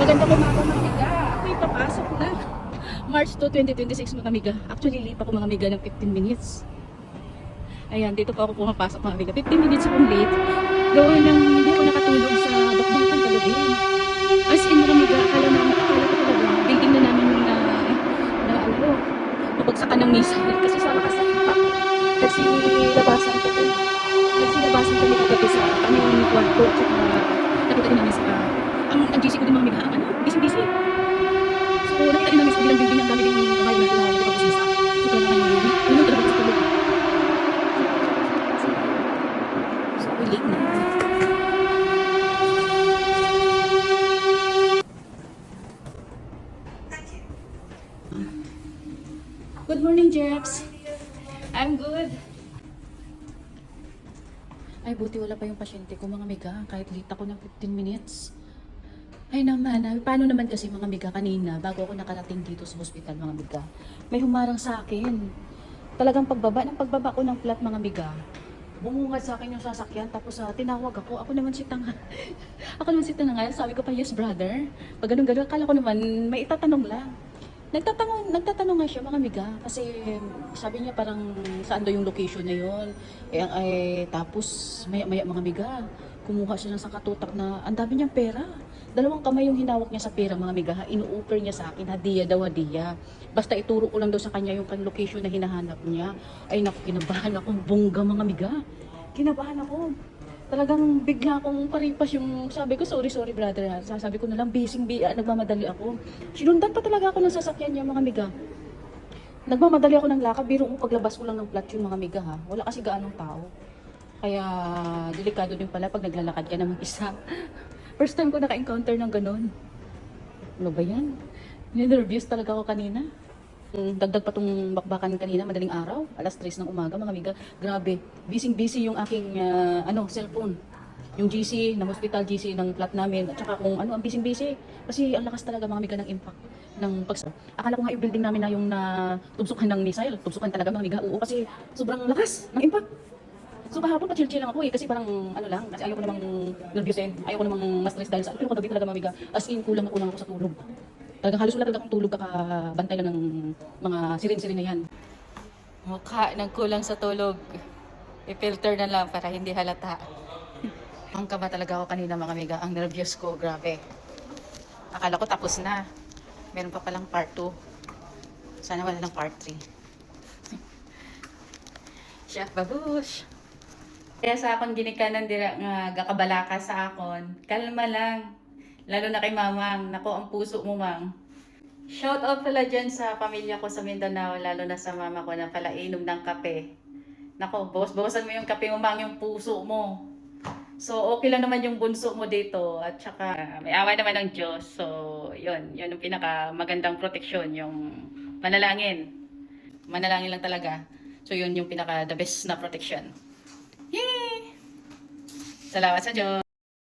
Magandang umaga mga amiga. Ako'y papasok na. March 2, 2026 mga amiga. Actually, late ako mga amiga ng 15 minutes. Ayan, dito pa ako pumapasok mga amiga. 15 minutes akong late. Gawa ng hindi ako nakatulog sa bakbakan kagabi. As in mga amiga, akala ko talaga, building na namin yung mabagsakan ng missile. Kasi sa lakas ng impact. Kasi labasan ko. Kasi labasan kami kagabi sa aming kwarto. At saka nakita din namin sa ang GC ko din mga amiga. Busy-busy. So, nakita din namin sa bilang building ang dami din yung kamay natin na nakapagpusisa. So, kaya naman yung talaga sa tulog. So, late na. Good morning, Jeps. I'm good. Ay, buti wala pa yung pasyente ko, mga amiga. Kahit late ako ng 15 minutes. Ay naman, paano naman kasi mga amiga kanina, bago ako nakarating dito sa hospital mga amiga, may humarang sa akin. Talagang pagbaba ko ng flat mga amiga, bumungad sa akin yung sasakyan, tapos tinawag ako. Ako naman si Tanga. Ako naman si Tanga. Sabi ko pa, yes brother. Pag ganun-ganun, akala ko naman may itatanong lang. Nagtatanong nga siya mga amiga, kasi sabi niya parang saan daw yung location na yun. Tapos maya-maya mga amiga, kumuha siya ng sakatutak na ang dami niyang pera. 2 kamay yung hinawak niya sa pera mga amiga, inu-offer niya sa akin, hadiya daw hadiya. Basta ituro ko lang daw sa kanya yung location na hinahanap niya. Ay naku, kinabahan ako, bongga mga amiga. Kinabahan ako. Talagang bigla akong paripas yung sabi ko, sorry brother ha. Sabi ko na lang, nagmamadali ako. Sinundan pa talaga ako ng sasakyan niya mga amiga. Nagmamadali ako ng lakad, biro mo paglabas ko lang ng plat yung mga amiga ha. Wala kasi gaanong tao. Kaya delikado din pala pag naglalakad ka na mag-isa. First time ko naka-encounter ng ganun. Ano ba yan? Nervous talaga ako kanina. Dagdag pa tong bakbakan kanina, madaling araw, alas 3 ng umaga mga amiga. Grabe, busy yung aking cellphone. Yung GC, ng hospital GC ng flat namin, at saka kung ang busy. Kasi ang lakas talaga mga amiga ng impact ng pagsa. Akala ko nga yung building namin na yung tubsukan ng missile, tubsukan talaga mga amiga. Oo, kasi sobrang lakas ng impact. So kahapon pa-chill lang ako kasi parang kasi ayaw ko namang nervyusin, ayaw ko namang ma-stress dahil sa pero kagabi talaga mga amiga, as in kulang ako sa tulog. Talagang halos wala talaga akong tulog kakabantay lang ng mga sirin-sirin na yan. Mukha ng kulang sa tulog. I-filter na lang para hindi halata. Ang kaba talaga ako kanina mga amiga, ang nervyos ko, grabe. Akala ko tapos na. Meron pa palang part 2. Sana wala ng part 3. Siya, babush! Kaya sa akon ginikanan dira nga gakabalaka sa akon, kalma lang. Lalo na kay mamang, nako ang puso mo mang. Shout out pala dyan sa pamilya ko sa Mindanao, lalo na sa mama ko na pala inom ng kape. Nako, bawas-bawasan mo yung kape mo mang, yung puso mo. So okay lang naman yung bunso mo dito at saka may awa naman ng Diyos. So yun yung pinaka magandang proteksyon, yung manalangin. Manalangin lang talaga. So yun yung pinaka the best na protection. Yay! Salamat sa Diyos.